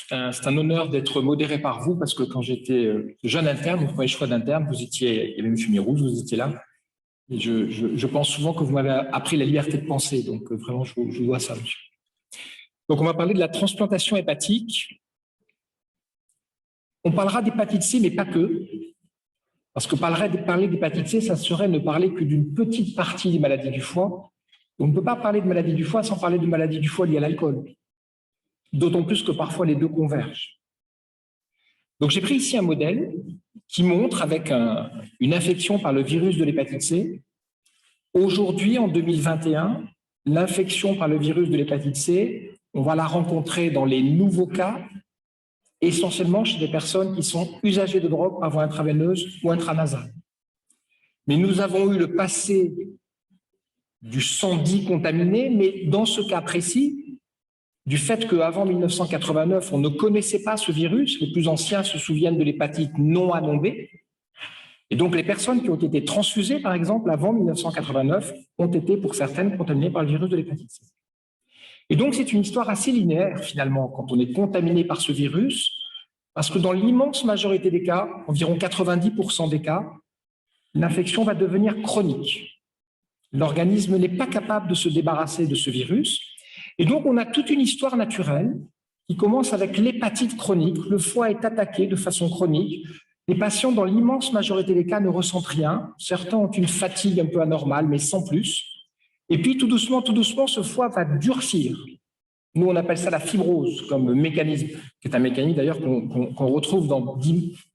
C'est un honneur d'être modéré par vous parce que quand j'étais jeune interne, mon premier choix d'interne, il y avait M. Mirouz, vous étiez là. Et je pense souvent que vous m'avez appris la liberté de penser. Donc, vraiment, je vous dois ça, monsieur. Donc, on va parler de la transplantation hépatique. On parlera d'hépatite C, mais pas que. Parce que parler d'hépatite C, ça serait ne parler que d'une petite partie des maladies du foie. On ne peut pas parler de maladie du foie sans parler de maladie du foie liée à l'alcool. D'autant plus que parfois les deux convergent. Donc j'ai pris ici un modèle qui montre avec une infection par le virus de l'hépatite C. Aujourd'hui, en 2021, l'infection par le virus de l'hépatite C, on va la rencontrer dans les nouveaux cas, essentiellement chez des personnes qui sont usagers de drogue par voie intraveineuse ou intranasale. Mais nous avons eu le passé du sang dit contaminé, mais dans ce cas précis, du fait qu'avant 1989, on ne connaissait pas ce virus, les plus anciens se souviennent de l'hépatite non A non B, et donc les personnes qui ont été transfusées, par exemple, avant 1989, ont été pour certaines contaminées par le virus de l'hépatite C. Et donc c'est une histoire assez linéaire, finalement, quand on est contaminé par ce virus, parce que dans l'immense majorité des cas, environ 90% des cas, l'infection va devenir chronique. L'organisme n'est pas capable de se débarrasser de ce virus. Et donc, on a toute une histoire naturelle qui commence avec l'hépatite chronique. Le foie est attaqué de façon chronique. Les patients, dans l'immense majorité des cas, ne ressentent rien. Certains ont une fatigue un peu anormale, mais sans plus. Et puis, tout doucement, ce foie va durcir. Nous, on appelle ça la fibrose comme mécanisme, qui est un mécanisme d'ailleurs qu'on retrouve dans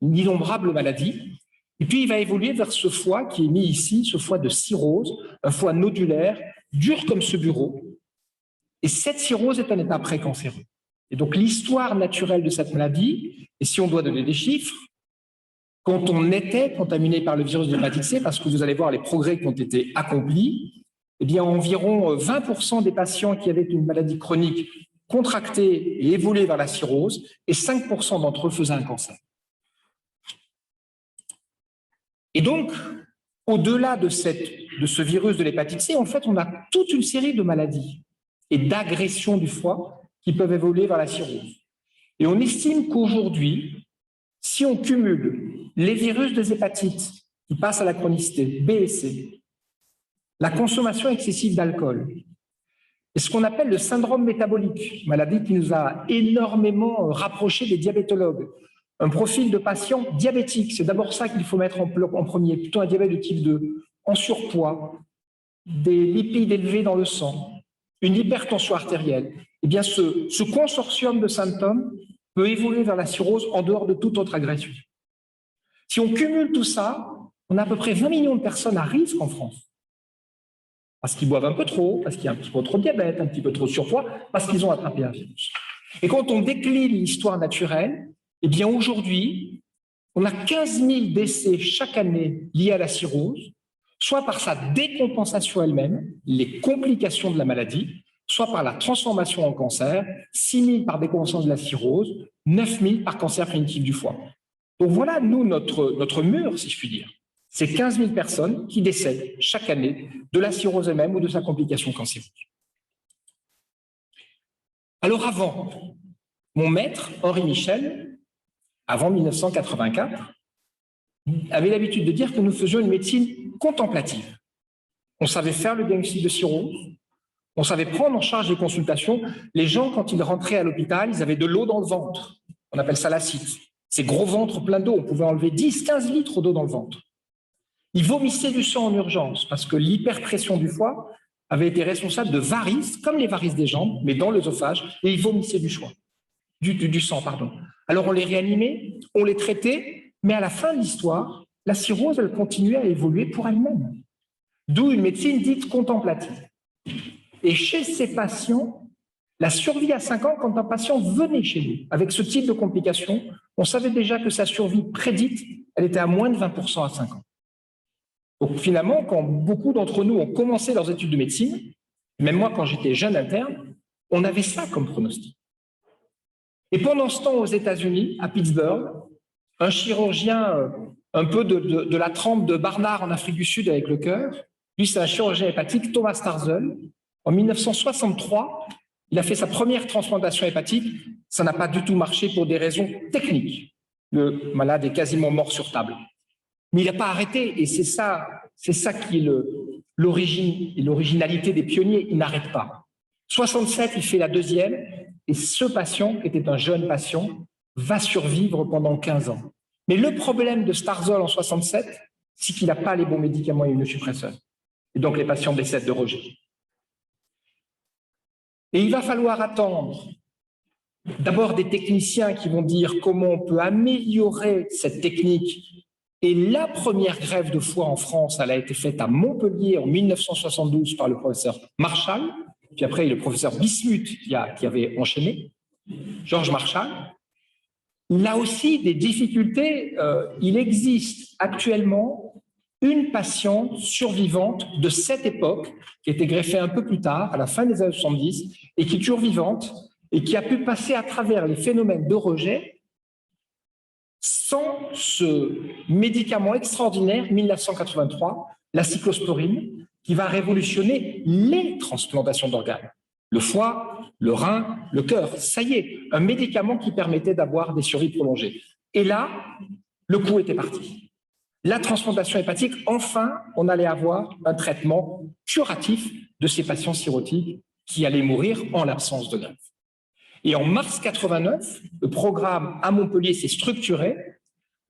d'innombrables maladies. Et puis, il va évoluer vers ce foie qui est mis ici, ce foie de cirrhose, un foie nodulaire, dur comme ce bureau. Et cette cirrhose est un état précancéreux. Et donc, l'histoire naturelle de cette maladie, et si on doit donner des chiffres, quand on était contaminé par le virus de l'hépatite C, parce que vous allez voir les progrès qui ont été accomplis, eh bien, environ 20% des patients qui avaient une maladie chronique contractaient et évoluaient vers la cirrhose, et 5% d'entre eux faisaient un cancer. Et donc, au-delà de ce virus de l'hépatite C, en fait, on a toute une série de maladies et d'agressions du foie qui peuvent évoluer vers la cirrhose. Et on estime qu'aujourd'hui, si on cumule les virus des hépatites qui passent à la chronicité, B et C, la consommation excessive d'alcool, et ce qu'on appelle le syndrome métabolique, maladie qui nous a énormément rapprochés des diabétologues, un profil de patient diabétique, c'est d'abord ça qu'il faut mettre en premier, plutôt un diabète de type 2, en surpoids, des lipides élevés dans le sang, une hypertension artérielle, eh bien ce consortium de symptômes peut évoluer vers la cirrhose en dehors de toute autre agression. Si on cumule tout ça, on a à peu près 20 millions de personnes à risque en France. Parce qu'ils boivent un peu trop, parce qu'il y a un petit peu trop de diabète, un petit peu trop de surpoids, parce qu'ils ont attrapé un virus. Et quand on décline l'histoire naturelle, eh bien aujourd'hui, on a 15 000 décès chaque année liés à la cirrhose, soit par sa décompensation elle-même, les complications de la maladie, soit par la transformation en cancer, 6 000 par décompensation de la cirrhose, 9 000 par cancer primitif du foie. Donc voilà, nous, notre mur, si je puis dire. C'est 15 000 personnes qui décèdent chaque année de la cirrhose elle-même ou de sa complication cancérique. Alors avant, mon maître, Henri Michel, avant 1984, avait l'habitude de dire que nous faisions une médecine contemplative. On savait faire le diagnostic de cirrhose, on savait prendre en charge les consultations. Les gens, quand ils rentraient à l'hôpital, ils avaient de l'eau dans le ventre. On appelle ça l'acide. Ces gros ventres pleins d'eau, on pouvait enlever 10-15 litres d'eau dans le ventre. Ils vomissaient du sang en urgence parce que l'hyperpression du foie avait été responsable de varices, comme les varices des jambes, mais dans l'œsophage, et ils vomissaient du sang. Alors on les réanimait, on les traitait, mais à la fin de l'histoire, la cirrhose, elle continuait à évoluer pour elle-même. D'où une médecine dite contemplative. Et chez ces patients, la survie à 5 ans, quand un patient venait chez nous avec ce type de complications, on savait déjà que sa survie prédite, elle était à moins de 20% à 5 ans. Donc finalement, quand beaucoup d'entre nous ont commencé leurs études de médecine, même moi quand j'étais jeune interne, on avait ça comme pronostic. Et pendant ce temps, aux États-Unis, à Pittsburgh, un chirurgien un peu de la trempe de Barnard en Afrique du Sud avec le cœur, lui c'est un chirurgien hépatique, Thomas Starzl. En 1963, il a fait sa première transplantation hépatique. ça n'a pas du tout marché pour des raisons techniques. Le malade est quasiment mort sur table. Mais il n'a pas arrêté, et c'est ça qui est l'originalité des pionniers, il n'arrête pas. 67, il fait la deuxième, et ce patient, qui était un jeune patient, va survivre pendant 15 ans. Mais le problème de Starzol en 67, c'est qu'il n'a pas les bons médicaments immunosuppresseurs. Et donc les patients décèdent de rejet. Et il va falloir attendre d'abord des techniciens qui vont dire comment on peut améliorer cette technique. Et la première greffe de foie en France, elle a été faite à Montpellier en 1972 par le professeur Marchal, puis après le professeur Bismuth qui avait enchaîné, Georges Marchal. Là aussi, des difficultés. Il existe actuellement une patiente survivante de cette époque qui a été greffée un peu plus tard, à la fin des années 70, et qui est toujours vivante et qui a pu passer à travers les phénomènes de rejet sans ce médicament extraordinaire, 1983, la cyclosporine, qui va révolutionner les transplantations d'organes. Le foie, le rein, le cœur, ça y est, un médicament qui permettait d'avoir des survies prolongées. Et là, le coup était parti. La transplantation hépatique, enfin, on allait avoir un traitement curatif de ces patients cirrhotiques qui allaient mourir en l'absence de greffe. Et en mars 89, le programme à Montpellier s'est structuré.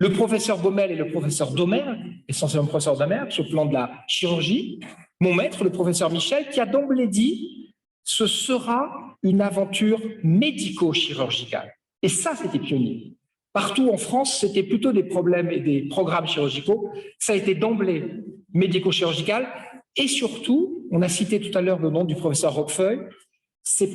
Le professeur Baumel et le professeur Domer, essentiellement le professeur Domer, sur le plan de la chirurgie, mon maître, le professeur Michel, qui a d'emblée dit « ce sera une aventure médico-chirurgicale ». Et ça, c'était pionnier. Partout en France, c'était plutôt des problèmes et des programmes chirurgicaux. Ça a été d'emblée médico-chirurgical. Et surtout, on a cité tout à l'heure le nom du professeur Roquefeuille, ces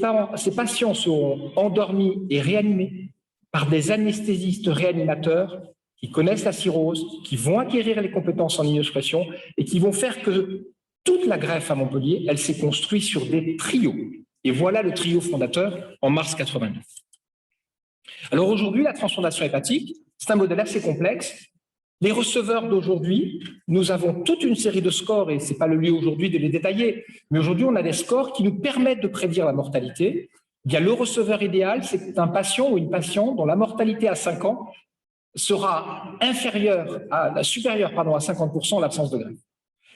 patients seront endormis et réanimés par des anesthésistes réanimateurs qui connaissent la cirrhose, qui vont acquérir les compétences en immunosuppression et qui vont faire que toute la greffe à Montpellier, elle s'est construite sur des trios. Et voilà le trio fondateur en mars 89. Alors aujourd'hui, la transplantation hépatique, c'est un modèle assez complexe. Les receveurs d'aujourd'hui, nous avons toute une série de scores, et ce n'est pas le lieu aujourd'hui de les détailler, mais aujourd'hui, on a des scores qui nous permettent de prédire la mortalité. Il y a le receveur idéal, c'est un patient ou une patiente dont la mortalité à 5 ans sera supérieure à 50% en l'absence de greffe.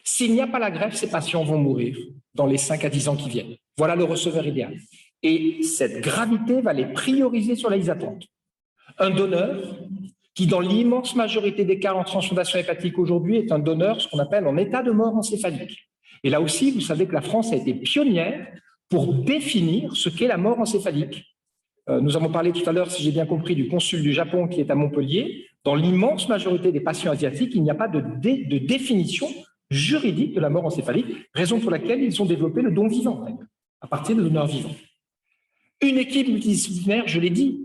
S'il n'y a pas la greffe, ces patients vont mourir dans les 5 à 10 ans qui viennent. Voilà le receveur idéal. Et cette gravité va les prioriser sur la liste d'attente. Un donneur qui, dans l'immense majorité des cas en transplantation hépatique aujourd'hui, est un donneur, ce qu'on appelle en état de mort encéphalique. Et là aussi, vous savez que la France a été pionnière pour définir ce qu'est la mort encéphalique. Nous avons parlé tout à l'heure, si j'ai bien compris, du consul du Japon qui est à Montpellier. Dans l'immense majorité des patients asiatiques, il n'y a pas de définition juridique de la mort encéphalique, raison pour laquelle ils ont développé le don vivant, à partir de donneurs vivants. Une équipe multidisciplinaire, je l'ai dit,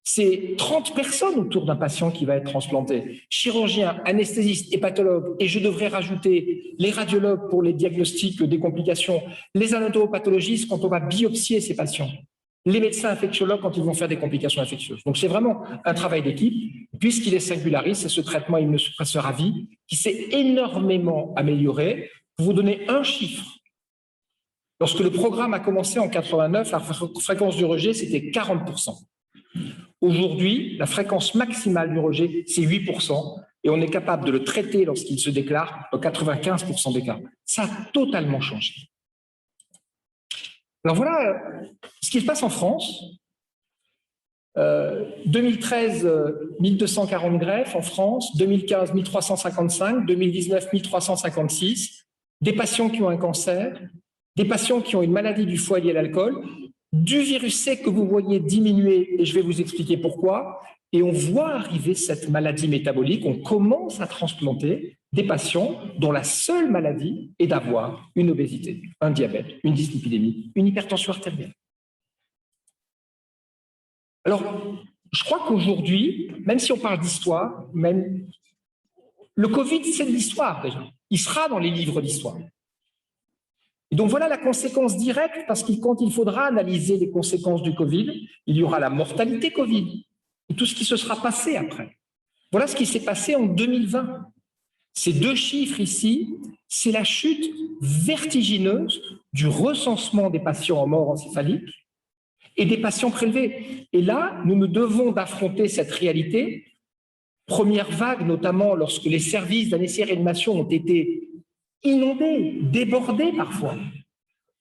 c'est 30 personnes autour d'un patient qui va être transplanté. Chirurgien, anesthésiste, hépatologue, et je devrais rajouter les radiologues pour les diagnostics des complications, les anatomopathologistes quand on va biopsier ces patients, les médecins infectiologues quand ils vont faire des complications infectieuses. Donc c'est vraiment un travail d'équipe, puisqu'il est singularisé, c'est ce traitement immunosuppresseur à vie qui s'est énormément amélioré. Pour vous donner un chiffre, lorsque le programme a commencé en 89, la fréquence du rejet, c'était 40%. Aujourd'hui, la fréquence maximale du rejet, c'est 8%, et on est capable de le traiter lorsqu'il se déclare dans 95% des cas. Ça a totalement changé. Alors voilà ce qui se passe en France. 2013, 1240 greffes en France, 2015, 1355, 2019, 1356, des patients qui ont un cancer, des patients qui ont une maladie du foie liée à l'alcool, du virus C que vous voyez diminuer, et je vais vous expliquer pourquoi, et on voit arriver cette maladie métabolique, on commence à transplanter des patients dont la seule maladie est d'avoir une obésité, un diabète, une dyslipidémie, une hypertension artérielle. Alors, je crois qu'aujourd'hui, même si on parle d'histoire, même le Covid, c'est de l'histoire déjà. Il sera dans les livres d'histoire. Et donc voilà la conséquence directe, parce que quand il faudra analyser les conséquences du Covid, il y aura la mortalité Covid et tout ce qui se sera passé après. Voilà ce qui s'est passé en 2020. Ces deux chiffres ici, c'est la chute vertigineuse du recensement des patients en mort encéphalique et des patients prélevés. Et là, nous nous devons d'affronter cette réalité. Première vague, notamment lorsque les services d'anesthésie-réanimation ont été inondés, débordés parfois.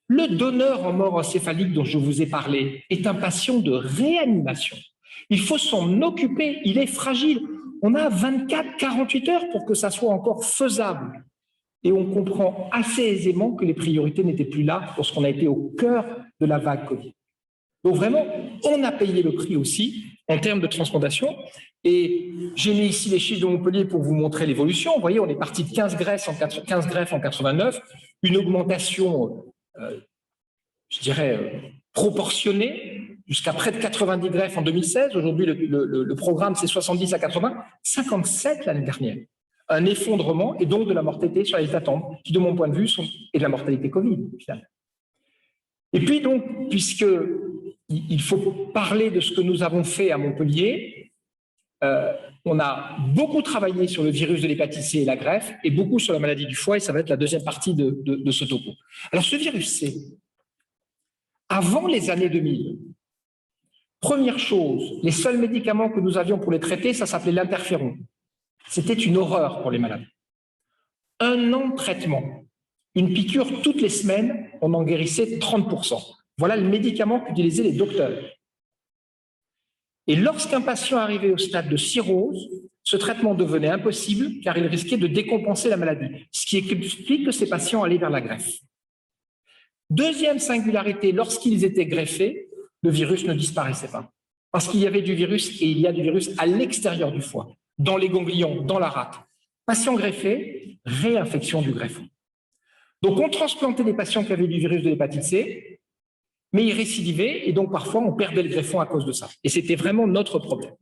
Le donneur en mort encéphalique dont je vous ai parlé est un patient de réanimation. Il faut s'en occuper, il est fragile. On a 24-48 heures pour que ça soit encore faisable. Et on comprend assez aisément que les priorités n'étaient plus là lorsqu'on a été au cœur de la vague Covid. Donc vraiment, on a payé le prix aussi en termes de transplantation. Et j'ai mis ici les chiffres de Montpellier pour vous montrer l'évolution. Vous voyez, on est parti de 15 greffes en 89, une augmentation, je dirais, proportionnée, jusqu'à près de 90 greffes en 2016. Aujourd'hui, le programme, c'est 70 à 80, 57 l'année dernière. Un effondrement et donc de la mortalité sur la liste d'attente, qui, de mon point de vue, est de la mortalité Covid, finalement. Et puis donc, puisqu'il faut parler de ce que nous avons fait à Montpellier, on a beaucoup travaillé sur le virus de l'hépatite C et la greffe, et beaucoup sur la maladie du foie, et ça va être la deuxième partie de ce topo. Alors, ce virus C, avant les années 2000, première chose, les seuls médicaments que nous avions pour les traiter, ça s'appelait l'interféron. C'était une horreur pour les malades. 1 an de traitement, une piqûre toutes les semaines, on en guérissait 30%. Voilà le médicament qu'utilisaient les docteurs. Et lorsqu'un patient arrivait au stade de cirrhose, ce traitement devenait impossible car il risquait de décompenser la maladie, ce qui explique que ces patients allaient vers la greffe. Deuxième singularité, lorsqu'ils étaient greffés, le virus ne disparaissait pas. Parce qu'il y avait du virus et il y a du virus à l'extérieur du foie, dans les ganglions, dans la rate. Patient greffé, réinfection du greffon. Donc on transplantait des patients qui avaient du virus de l'hépatite C, mais ils récidivaient et donc parfois on perdait le greffon à cause de ça. Et c'était vraiment notre problème.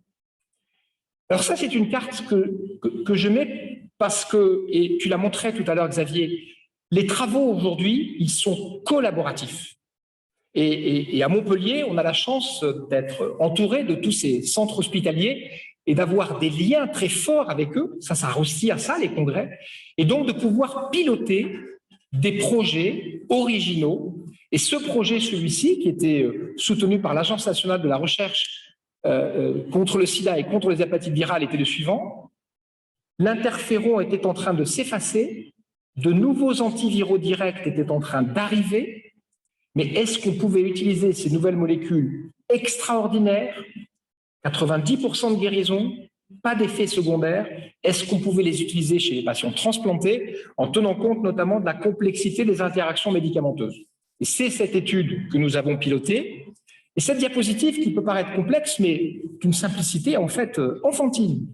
Alors ça, c'est une carte que je mets parce que, et tu l'as montré tout à l'heure Xavier, les travaux aujourd'hui, ils sont collaboratifs. Et à Montpellier, on a la chance d'être entouré de tous ces centres hospitaliers et d'avoir des liens très forts avec eux. Ça réussit à ça, les congrès. Et donc de pouvoir piloter des projets originaux. Et ce projet, celui-ci, qui était soutenu par l'Agence nationale de la recherche contre le sida et contre les hépatites virales, était le suivant. L'interféron était en train de s'effacer, de nouveaux antiviraux directs étaient en train d'arriver, mais est-ce qu'on pouvait utiliser ces nouvelles molécules extraordinaires, 90% de guérison, pas d'effets secondaires, est-ce qu'on pouvait les utiliser chez les patients transplantés en tenant compte notamment de la complexité des interactions médicamenteuses? Et c'est cette étude que nous avons pilotée. Et cette diapositive qui peut paraître complexe, mais d'une simplicité en fait enfantine.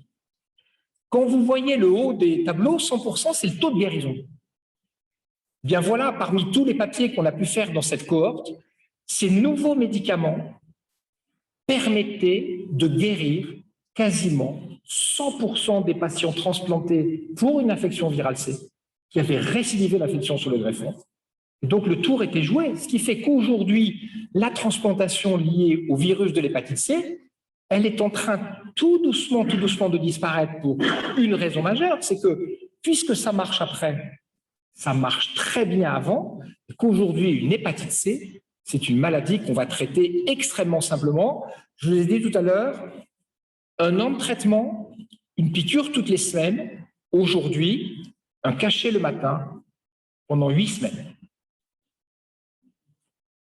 Quand vous voyez le haut des tableaux, 100%, c'est le taux de guérison. Bien voilà, parmi tous les papiers qu'on a pu faire dans cette cohorte, ces nouveaux médicaments permettaient de guérir quasiment 100% des patients transplantés pour une infection virale C qui avaient récidivé l'infection sur le greffon. Et donc le tour était joué, ce qui fait qu'aujourd'hui, la transplantation liée au virus de l'hépatite C, elle est en train tout doucement de disparaître pour une raison majeure, c'est que puisque ça marche après, ça marche très bien avant, et qu'aujourd'hui, une hépatite C, c'est une maladie qu'on va traiter extrêmement simplement. Je vous ai dit tout à l'heure, 1 an de traitement, une piqûre toutes les semaines, aujourd'hui, un cachet le matin, pendant 8 semaines.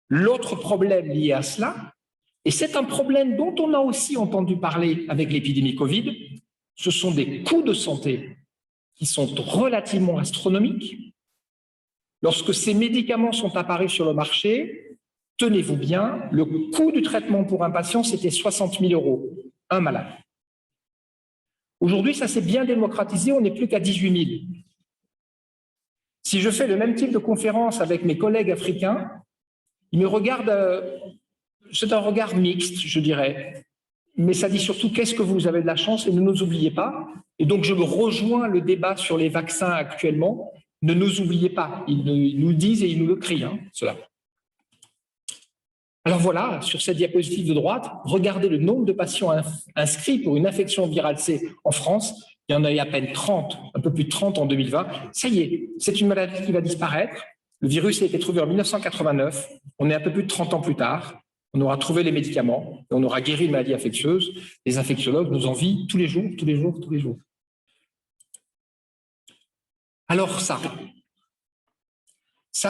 L'autre problème lié à cela, et c'est un problème dont on a aussi entendu parler avec l'épidémie Covid, ce sont des coûts de santé qui sont relativement astronomiques. Lorsque ces médicaments sont apparus sur le marché, tenez-vous bien, le coût du traitement pour un patient, c'était 60 000 €, un malade. Aujourd'hui, ça s'est bien démocratisé, on n'est plus qu'à 18 000. Si je fais le même type de conférence avec mes collègues africains, ils me regardent, c'est un regard mixte, je dirais, mais ça dit surtout qu'est-ce que vous avez de la chance et ne nous oubliez pas. Et donc, je rejoins le débat sur les vaccins actuellement. Ne nous oubliez pas, ils nous disent et ils nous le crient, cela. Alors voilà, sur cette diapositive de droite, regardez le nombre de patients inscrits pour une infection virale C en France. Il y en a eu à peine 30, un peu plus de 30 en 2020. Ça y est, c'est une maladie qui va disparaître. Le virus a été trouvé en 1989. On est un peu plus de 30 ans plus tard. on aura trouvé les médicaments, et on aura guéri une maladie infectieuse. Les infectiologues nous envient tous les jours, tous les jours, tous les jours. Alors ça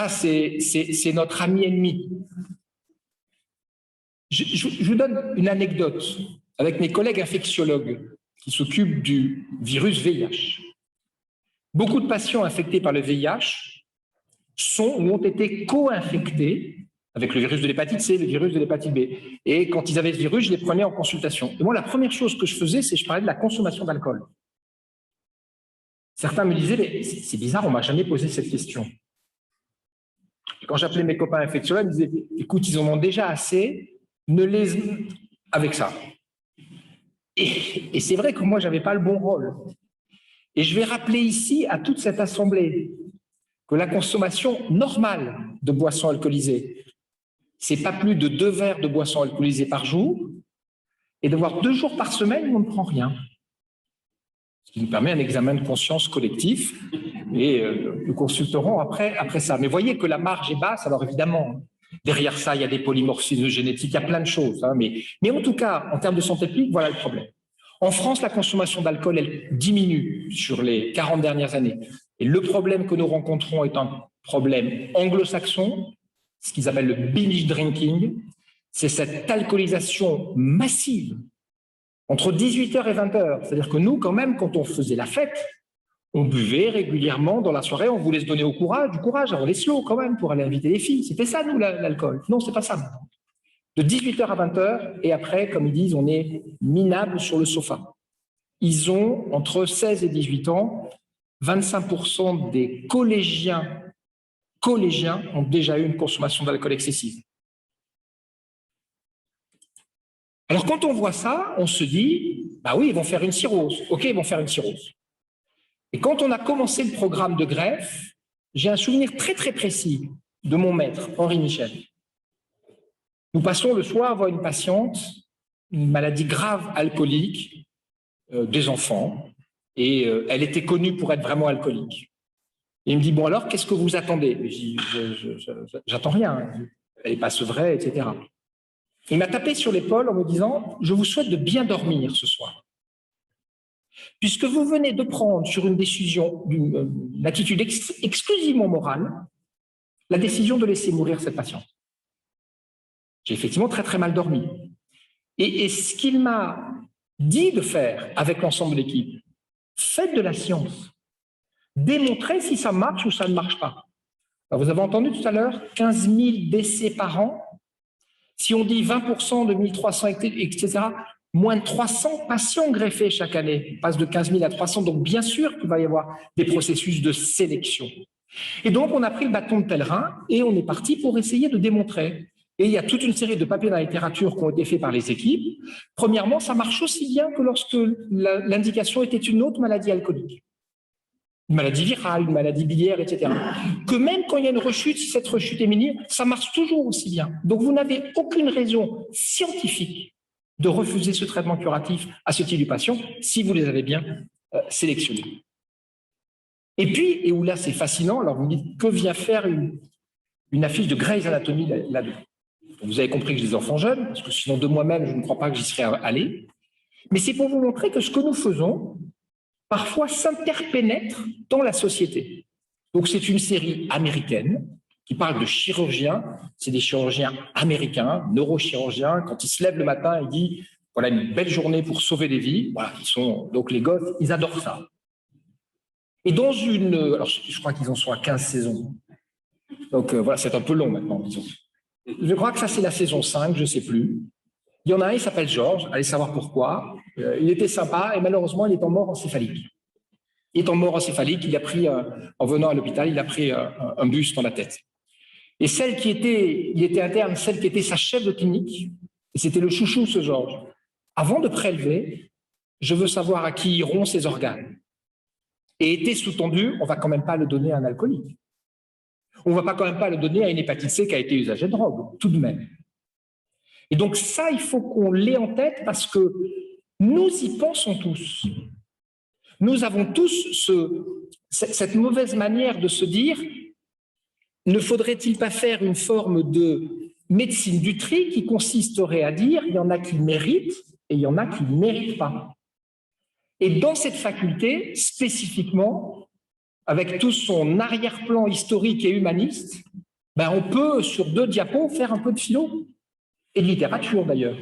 c'est notre ami ennemi. Je vous donne une anecdote avec mes collègues infectiologues qui s'occupent du virus VIH. Beaucoup de patients infectés par le VIH sont ou ont été co-infectés avec le virus de l'hépatite C, le virus de l'hépatite B. Et quand ils avaient ce virus, je les prenais en consultation. Et moi, la première chose que je faisais, c'est que je parlais de la consommation d'alcool. Certains me disaient, mais c'est bizarre, on ne m'a jamais posé cette question. Et quand j'appelais mes copains infectiologues, ils me disaient, écoute, ils en ont déjà assez, ne les... avec ça. Et c'est vrai que moi, je n'avais pas le bon rôle. Et je vais rappeler ici à toute cette assemblée que la consommation normale de boissons alcoolisées, ce n'est pas plus de 2 verres de boissons alcoolisées par jour, et de voir 2 jours par semaine où on ne prend rien. Ce qui nous permet un examen de conscience collectif, et nous consulterons après ça. Mais voyez que la marge est basse, alors évidemment, derrière ça, il y a des polymorphismes génétiques, il y a plein de choses. Hein, mais en tout cas, en termes de santé publique, voilà le problème. En France, la consommation d'alcool, elle diminue sur les 40 dernières années. Et le problème que nous rencontrons est un problème anglo-saxon, ce qu'ils appellent le binge drinking, c'est cette alcoolisation massive entre 18h et 20h. C'est-à-dire que nous, quand même, quand on faisait la fête, on buvait régulièrement dans la soirée, on voulait se donner du courage, on les slow quand même pour aller inviter les filles. C'était ça, nous, l'alcool. Non, c'est pas ça maintenant. De 18h à 20h, et après, comme ils disent, on est minable sur le sofa. Ils ont, entre 16 et 18 ans, 25% des collégiens ont déjà eu une consommation d'alcool excessive. Alors, quand on voit ça, on se dit, bah oui, ils vont faire une cirrhose. OK, ils vont faire une cirrhose. Et quand on a commencé le programme de greffe, j'ai un souvenir très, très précis de mon maître, Henri Michel. Nous passons le soir voir une patiente, une maladie grave alcoolique, des enfants, et elle était connue pour être vraiment alcoolique. Et il me dit, bon alors, qu'est-ce que vous attendez? Je dis, j'attends rien, elle n'est pas sevrée, etc. Il m'a tapé sur l'épaule en me disant, je vous souhaite de bien dormir ce soir. Puisque vous venez de prendre sur une décision, une attitude exclusivement morale, la décision de laisser mourir cette patiente. J'ai effectivement très très mal dormi. Et ce qu'il m'a dit de faire avec l'ensemble de l'équipe, faites de la science. Démontrez si ça marche ou ça ne marche pas. Alors vous avez entendu tout à l'heure 15 000 décès par an. Si on dit 20% de 1300, etc., moins de 300 patients greffés chaque année. On passe de 15 000 à 300, donc bien sûr qu'il va y avoir des processus de sélection. Et donc on a pris le bâton de pèlerin et on est parti pour essayer de démontrer. Et il y a toute une série de papiers dans la littérature qui ont été faits par les équipes. Premièrement, ça marche aussi bien que lorsque l'indication était une autre maladie alcoolique. Une maladie virale, une maladie biliaire, etc. Que même quand il y a une rechute, si cette rechute est minime, ça marche toujours aussi bien. Donc vous n'avez aucune raison scientifique de refuser ce traitement curatif à ce type de patient si vous les avez bien sélectionnés. Et puis, et où là c'est fascinant, alors vous me dites, que vient faire une affiche de Grey's Anatomy là-dedans? Vous avez compris que j'ai des enfants jeunes, parce que sinon de moi-même, je ne crois pas que j'y serais allé. Mais c'est pour vous montrer que ce que nous faisons, parfois s'interpénètre dans la société. Donc c'est une série américaine qui parle de chirurgiens, c'est des chirurgiens américains, neurochirurgiens, quand ils se lèvent le matin, ils disent voilà une belle journée pour sauver des vies. Voilà, donc les gosses, ils adorent ça. Et dans alors je crois qu'ils en sont à 15 saisons. Donc voilà, c'est un peu long maintenant, disons. Je crois que ça c'est la saison 5, je ne sais plus. Il y en a un, il s'appelle Georges, allez savoir pourquoi. Il était sympa et malheureusement, il est en mort encéphalique. Il est en mort encéphalique, il a pris, en venant à l'hôpital, il a pris un bus dans la tête. Et il était interne, celle qui était sa chef de clinique, et c'était le chouchou, ce Georges. Avant de prélever, je veux savoir à qui iront ses organes. Et était sous-tendu, on ne va quand même pas le donner à un alcoolique. On ne va pas quand même pas le donner à une hépatite C qui a été usagée de drogue, tout de même. Et donc ça, il faut qu'on l'ait en tête parce que nous y pensons tous. Nous avons tous cette mauvaise manière de se dire, ne faudrait-il pas faire une forme de médecine du tri qui consisterait à dire il y en a qui méritent et il y en a qui ne méritent pas. Et dans cette faculté, spécifiquement, avec tout son arrière-plan historique et humaniste, ben on peut, sur 2 diapos, faire un peu de philo et de littérature d'ailleurs.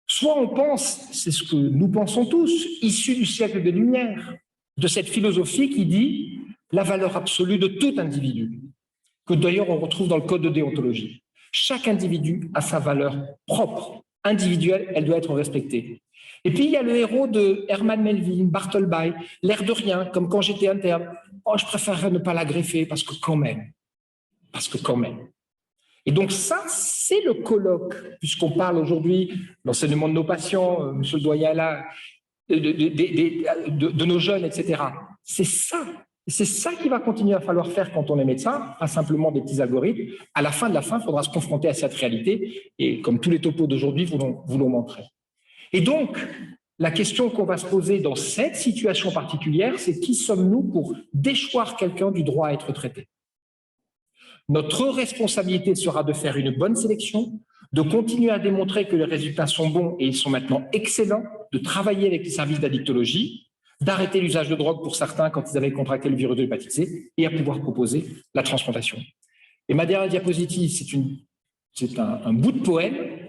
Soit on pense, c'est ce que nous pensons tous, issu du siècle des Lumières, de cette philosophie qui dit la valeur absolue de tout individu, que d'ailleurs on retrouve dans le code de déontologie. Chaque individu a sa valeur propre, individuelle, elle doit être respectée. Et puis il y a le héros de Herman Melville, Bartleby, l'air de rien, comme quand j'étais interne. Oh, je préférerais ne pas la greffer parce que quand même. Et donc ça, c'est le colloque, puisqu'on parle aujourd'hui de l'enseignement de nos patients, M. le doyen là, de nos jeunes, etc. C'est ça qu'il va continuer à falloir faire quand on est médecin, pas simplement des petits algorithmes. À la fin de la fin, il faudra se confronter à cette réalité, et comme tous les topos d'aujourd'hui vous l'ont montré. Et donc, la question qu'on va se poser dans cette situation particulière, c'est qui sommes-nous pour déchoir quelqu'un du droit à être traité? Notre responsabilité sera de faire une bonne sélection, de continuer à démontrer que les résultats sont bons et ils sont maintenant excellents, de travailler avec les services d'addictologie, d'arrêter l'usage de drogue pour certains quand ils avaient contracté le virus de l'hépatite C et à pouvoir proposer la transplantation. Et ma dernière diapositive, c'est un bout de poème.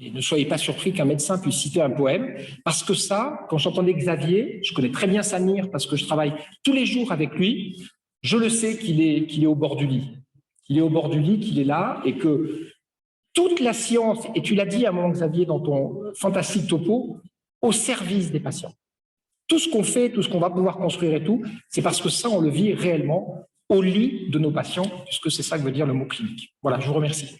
Et ne soyez pas surpris qu'un médecin puisse citer un poème, parce que ça, quand j'entendais Xavier, je connais très bien Samir parce que je travaille tous les jours avec lui, je le sais qu'il est au bord du lit. Qu'il est au bord du lit, qu'il est là, et que toute la science, et tu l'as dit à un moment Xavier dans ton fantastique topo, au service des patients. Tout ce qu'on fait, tout ce qu'on va pouvoir construire et tout, c'est parce que ça, on le vit réellement au lit de nos patients, puisque c'est ça que veut dire le mot clinique. Voilà, je vous remercie.